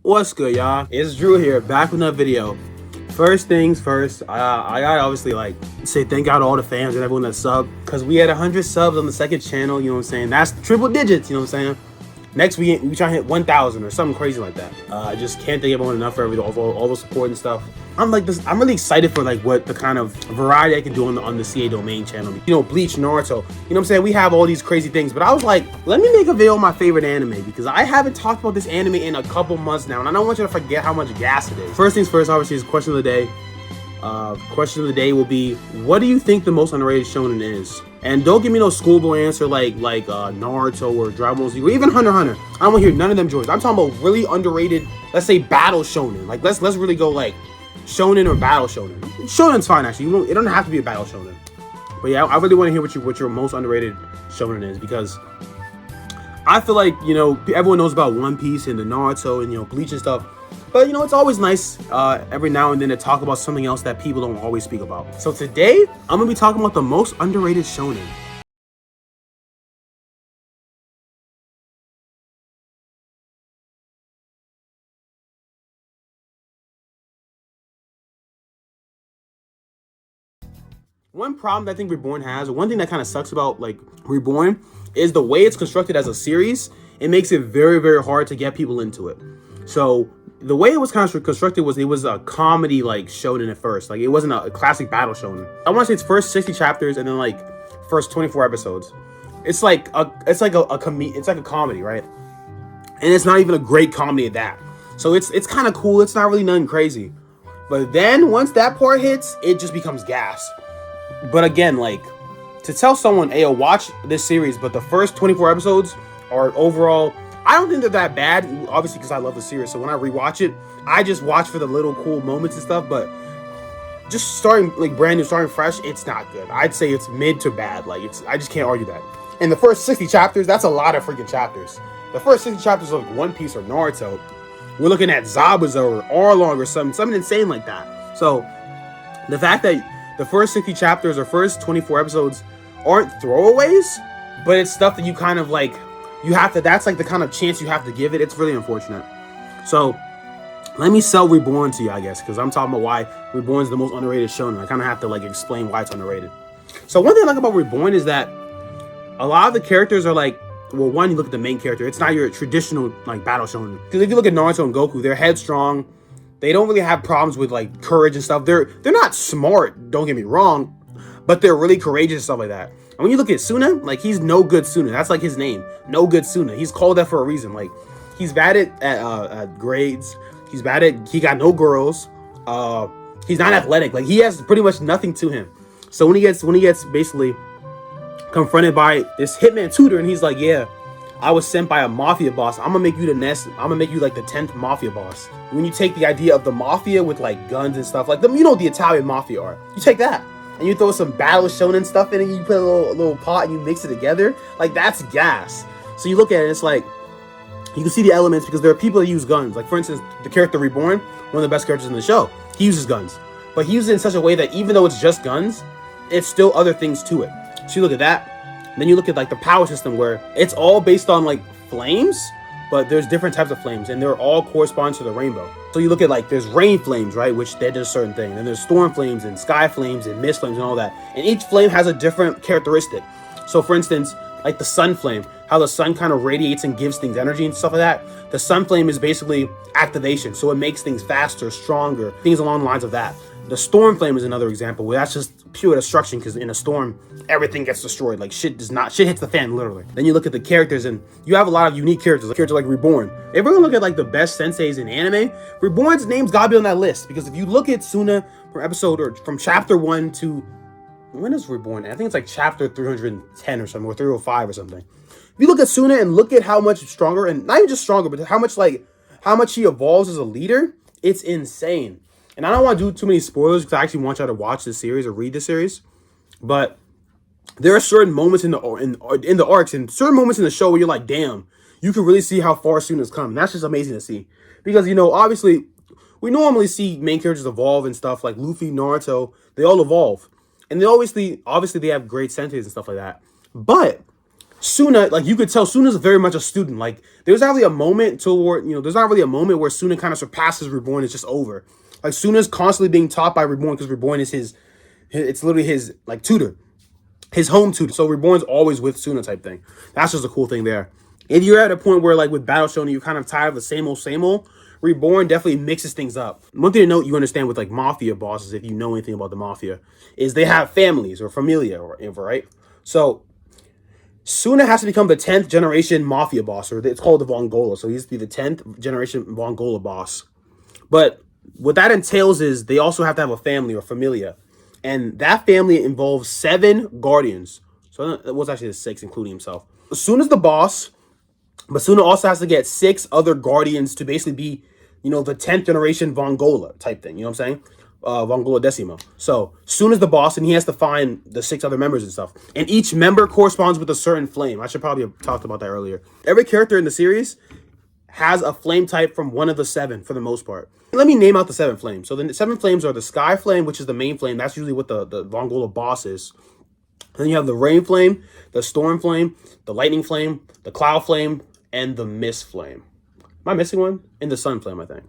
What's good, y'all? It's Drew here, back with another video. First things first, I gotta obviously like say thank God to all the fans and everyone that subbed, because we had 100 subs on the second channel, you know what I'm saying? That's triple digits, you know what I'm saying? Next we try to hit 1,000 or something crazy like that. I just can't thank everyone enough for all the support and stuff. I'm really excited for like what the kind of variety I can do on the CA domain channel. You know, Bleach, Naruto, you know what I'm saying? We have all these crazy things, but I was like, let me make a video on my favorite anime, because I haven't talked about this anime in a couple months now, and I don't want you to forget how much gas it is. First things first, obviously, is question of the day. Question of the day will be, what do you think the most underrated shonen is? And don't give me no schoolboy answer like Naruto or Dragon Ball Z or even Hunter x Hunter. I don't want to hear none of them joints. I'm talking about really underrated, let's say battle shonen. Like let's really go like shonen or battle shonen. Shonen's fine actually. It don't have to be a battle shonen. But yeah, I really want to hear what your most underrated shonen is, because I feel like, you know, everyone knows about One Piece and the Naruto and, you know, Bleach and stuff. But, you know, it's always nice every now and then to talk about something else that people don't always speak about. So today, I'm going to be talking about the most underrated shonen. One problem that I think Reborn has, or one thing that kind of sucks about, like, Reborn, is the way it's constructed as a series. It makes it very, very hard to get people into it. So the way it was kind of constructed was it was a comedy like shonen at first. Like it wasn't a classic battle shonen. I want to say it's first 60 chapters and then like first 24 episodes. It's like a comedy, right? And it's not even a great comedy at that. So it's kind of cool. It's not really nothing crazy. But then once that part hits, it just becomes gas. But again, like to tell someone, hey, watch this series, but the first 24 episodes are overall, I don't think they're that bad, obviously, because I love the series. So when I rewatch it, I just watch for the little cool moments and stuff. But just starting like brand new, starting fresh, it's not good. I'd say it's mid to bad. Like I just can't argue that. And the first 60 chapters, that's a lot of freaking chapters. The first 60 chapters of like One Piece or Naruto, we're looking at Zabuza or Arlong or something insane like that. So the fact that the first 60 chapters or first 24 episodes aren't throwaways, but it's stuff that you kind of like, you have to, that's like the kind of chance you have to give it. It's really unfortunate. So let me sell Reborn to you, I guess, because I'm talking about why Reborn is the most underrated shonen. I kind of have to like explain why it's underrated. So one thing I like about Reborn is that a lot of the characters are like, well, one, you look at the main character, it's not your traditional like battle shonen. Because if you look at Naruto and Goku, they're headstrong. They don't really have problems with like courage and stuff. They're not smart, don't get me wrong, but they're really courageous and stuff like that. And when you look at Tsuna, like he's no good Tsuna. That's like his name, no good Tsuna. He's called that for a reason. Like he's bad at grades. He's bad at, he got no girls. He's not athletic. Like he has pretty much nothing to him. So when he gets basically confronted by this hitman tutor, and he's like, yeah, I was sent by a mafia boss. I'm gonna make you I'm gonna make you like the 10th mafia boss. When you take the idea of the mafia with like guns and stuff, like them, you know what the Italian mafia are. You take that and you throw some battle shonen stuff in it, and you put a little pot and you mix it together. Like that's gas. So you look at it, it's like you can see the elements because there are people that use guns. Like for instance, the character Reborn, one of the best characters in the show, he uses guns, but he uses it in such a way that even though it's just guns, it's still other things to it. So you look at that. Then you look at like the power system where it's all based on like flames, but there's different types of flames and they're all correspond to the rainbow. So you look at like there's rain flames, right, which they do a certain thing. And there's storm flames and sky flames and mist flames and all that. And each flame has a different characteristic. So for instance, like the sun flame, how the sun kind of radiates and gives things energy and stuff like that. The sun flame is basically activation. So it makes things faster, stronger, things along the lines of that. The storm flame is another example where that's just pure destruction, because in a storm, everything gets destroyed. Like shit hits the fan, literally. Then you look at the characters and you have a lot of unique characters. Like characters like Reborn. If we're gonna look at like the best senseis in anime, Reborn's name's gotta be on that list, because if you look at Tsuna from episode or from chapter 1 to, when is Reborn? I think it's like chapter 310 or something, or 305 or something. If you look at Tsuna and look at how much stronger, and not even just stronger, but how much he evolves as a leader, it's insane. And I don't want to do too many spoilers because I actually want y'all to watch this series or read this series. But there are certain moments in the arcs and certain moments in the show where you're like, damn, you can really see how far Tsuna's come. And that's just amazing to see. Because, you know, obviously, we normally see main characters evolve and stuff like Luffy, Naruto. They all evolve. And they obviously they have great senses and stuff like that. But Tsuna, like you could tell Tsuna's very much a student. Like there's not really a moment toward, there's not really a moment where Tsuna kind of surpasses Reborn. It's just over. Like Tsuna's constantly being taught by Reborn because Reborn is it's literally his like tutor, his home tutor. So Reborn's always with Tsuna type thing. That's just a cool thing there. And you're at a point where like with Battle Shonen, you're kind of tired of the same old. Reborn definitely mixes things up. One thing to note, you understand with like mafia bosses, if you know anything about the mafia, is they have families or Famiglia, right? So Tsuna has to become the 10th generation mafia boss, or it's called the Vongola. So he has to be the 10th generation Vongola boss. But what that entails is they also have to have a family or Familia. And that family involves 7 guardians. So it was actually the 6, including himself. Tsuna's the boss, but Tsuna also has to get 6 other guardians to basically be, the 10th generation Vongola type thing. You know what I'm saying? Vongola decimo. So Tsuna's the boss, and he has to find the 6 other members and stuff. And each member corresponds with a certain flame. I should probably have talked about that earlier. Every character in the series has a flame type from one of the 7 for the most part. Let me name out the 7 flames. So the 7 flames are the sky flame, which is the main flame. That's usually what the Vongola boss is. Then you have the rain flame, the storm flame, the lightning flame, the cloud flame, and the mist flame. Am I missing one? And the sun flame, I think.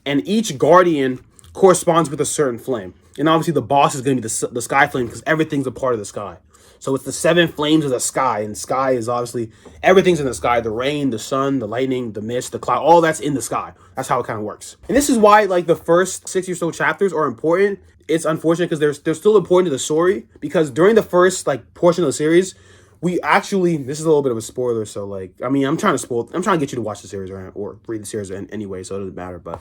And each guardian corresponds with a certain flame. And obviously the boss is going to be the sky flame because everything's a part of the sky. So it's the 7 flames of the sky, and sky is obviously everything's in the sky: the rain, the sun, the lightning, the mist, the cloud, all that's in the sky. That's how it kind of works. And this is why like the first 60 or so chapters are important. It's unfortunate because they're still important to the story, because during the first like portion of the series, we actually, this is a little bit of a spoiler, so like, I mean, I'm trying to get you to watch the series or read the series anyway, so it doesn't matter. But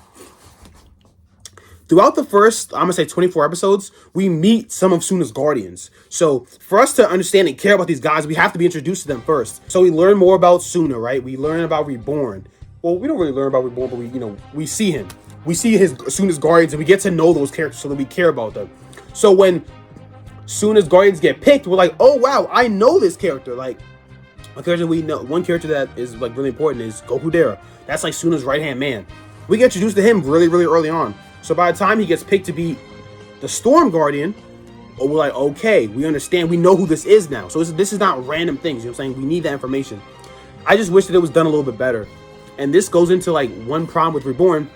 throughout the first, I'm gonna say 24 episodes, we meet some of Tsuna's guardians. So for us to understand and care about these guys, we have to be introduced to them first. So we learn more about Tsuna, right? We learn about Reborn. Well, we don't really learn about Reborn, but we see him. We see Tsuna's guardians, and we get to know those characters so that we care about them. So when Tsuna's guardians get picked, we're like, oh wow, I know this character. Like a character we know, one character that is like really important is Gokudera. That's like Tsuna's right-hand man. We get introduced to him really, really early on. So by the time he gets picked to be the Storm Guardian, we're like, okay, we understand, we know who this is now. So this is not random things, you know what I'm saying? We need that information. I just wish that it was done a little bit better. And this goes into like one problem with Reborn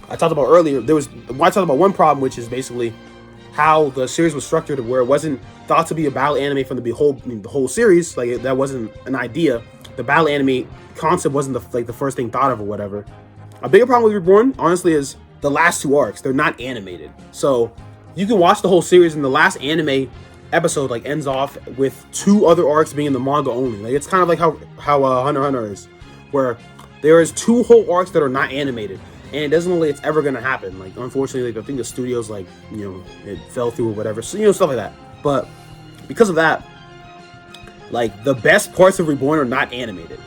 I talked about earlier. I talked about one problem, which is basically how the series was structured, where it wasn't thought to be a battle anime from the whole series. Like that wasn't an idea. The battle anime concept wasn't the first thing thought of or whatever. A bigger problem with Reborn, honestly, is the last 2 arcs. They're not animated, so you can watch the whole series, and the last anime episode like ends off with 2 other arcs being in the manga only. Like it's kind of like how Hunter x Hunter is, where there is 2 whole arcs that are not animated. And it doesn't look like it's ever going to happen. Like, unfortunately, like, I think the studio's, like, it fell through or whatever. So, stuff like that. But because of that, like, the best parts of Reborn are not animated.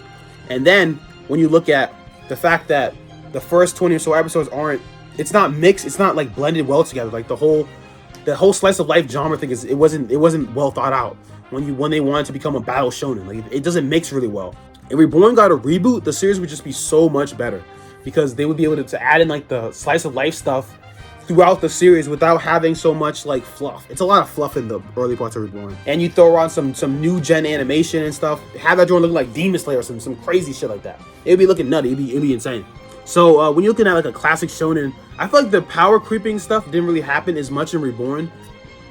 And then, when you look at the fact that the first 20 or so episodes it's not mixed, it's not, like, blended well together. Like, the whole slice of life genre thing it wasn't well thought out when they wanted to become a battle shonen. Like, it doesn't mix really well. If Reborn got a reboot, the series would just be so much better, because they would be able to add in like the slice of life stuff throughout the series without having so much like fluff. It's a lot of fluff in the early parts of Reborn. And you throw around some new gen animation and stuff, have that joint look like Demon Slayer or some crazy shit like that. It'd be looking nutty, it'd be insane. So when you're looking at like a classic shonen, I feel like the power creeping stuff didn't really happen as much in Reborn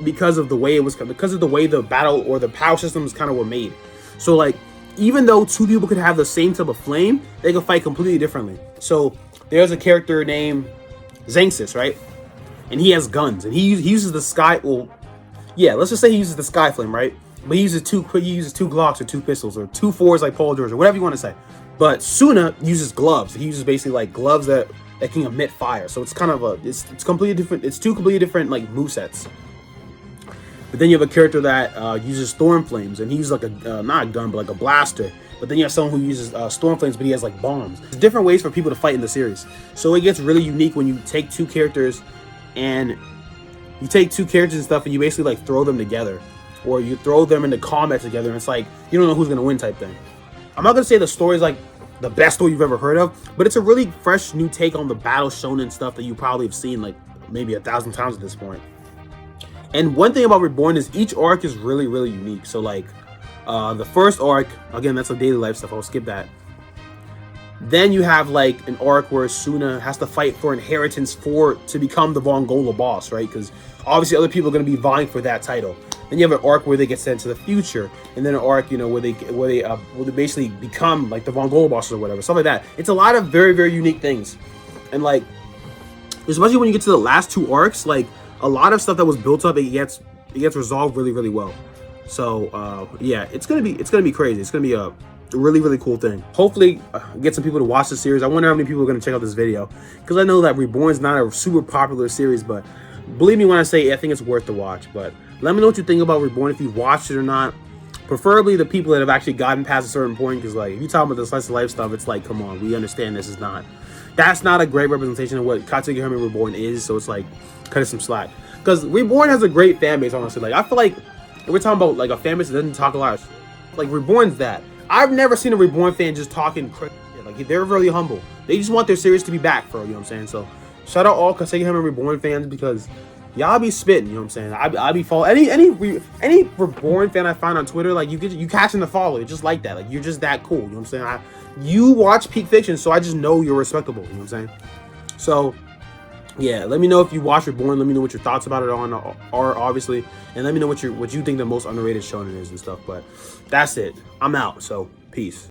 because of the way the battle or the power systems kind of were made. So like, even though 2 people could have the same type of flame, they could fight completely differently. So there's a character named Xanxus, right? And he has guns, and he uses the sky. Well, yeah, let's just say he uses the sky flame, right? But he uses 2 Glocks or 2 pistols or 2 4s like Paul George or whatever you want to say. But Tsuna uses gloves. He uses basically like gloves that can emit fire. So it's kind of it's completely different. It's 2 completely different like movesets. But then you have a character that uses storm flames, and he uses like not a gun, but like a blaster. But then you have someone who uses storm flames, but he has like bombs. There's different ways for people to fight in the series. So it gets really unique when you take 2 characters and stuff, and you basically like throw them together, or you throw them into combat together, and it's like you don't know who's gonna win type thing. I'm not gonna say the story is like the best story you've ever heard of, but it's a really fresh new take on the battle shonen stuff that you probably have seen like maybe 1,000 times at this point. And one thing about Reborn is each arc is really, really unique. So like The first arc, again, that's a daily life stuff. I'll skip that. Then you have like an arc where Tsuna has to fight for inheritance to become the Vongola boss, right? Because obviously other people are going to be vying for that title. Then you have an arc where they get sent to the future, and then an arc, you know, where they basically become like the Vongola bosses or whatever, stuff like that. It's a lot of very, very unique things, and like especially when you get to the last two arcs, like a lot of stuff that was built up, it gets resolved really, really well. So yeah, it's gonna be crazy. It's gonna be a really, really cool thing. Hopefully get some people to watch the series. I wonder how many people are going to check out this video, because I know that Reborn is not a super popular series, but believe me when I say I think it's worth the watch. But let me know what you think about Reborn, if you've watched it or not. Preferably the people that have actually gotten past a certain point, because like if you talk about the slice of life stuff, it's like, come on, we understand that's not a great representation of what Katekyo Hitman Reborn is. So it's like, cut it some slack, because Reborn has a great fan base, honestly. Like I feel like if we're talking about like a fan base that doesn't talk a lot, like Reborn's that. I've never seen a Reborn fan just talking crazy. Like, they're really humble. They just want their series to be back for, you know what I'm saying? So, shout out all Katekyo Hitman Reborn fans, because y'all be spitting, you know what I'm saying? I be following any Reborn fan I find on Twitter, like you catching the follow. It's just like that. Like, you're just that cool, you know what I'm saying? You watch Peak Fiction, so I just know you're respectable, you know what I'm saying? So, yeah, let me know if you watch Reborn. Let me know what your thoughts about it are, obviously, and let me know what you think the most underrated shonen is and stuff. But that's it. I'm out. So peace.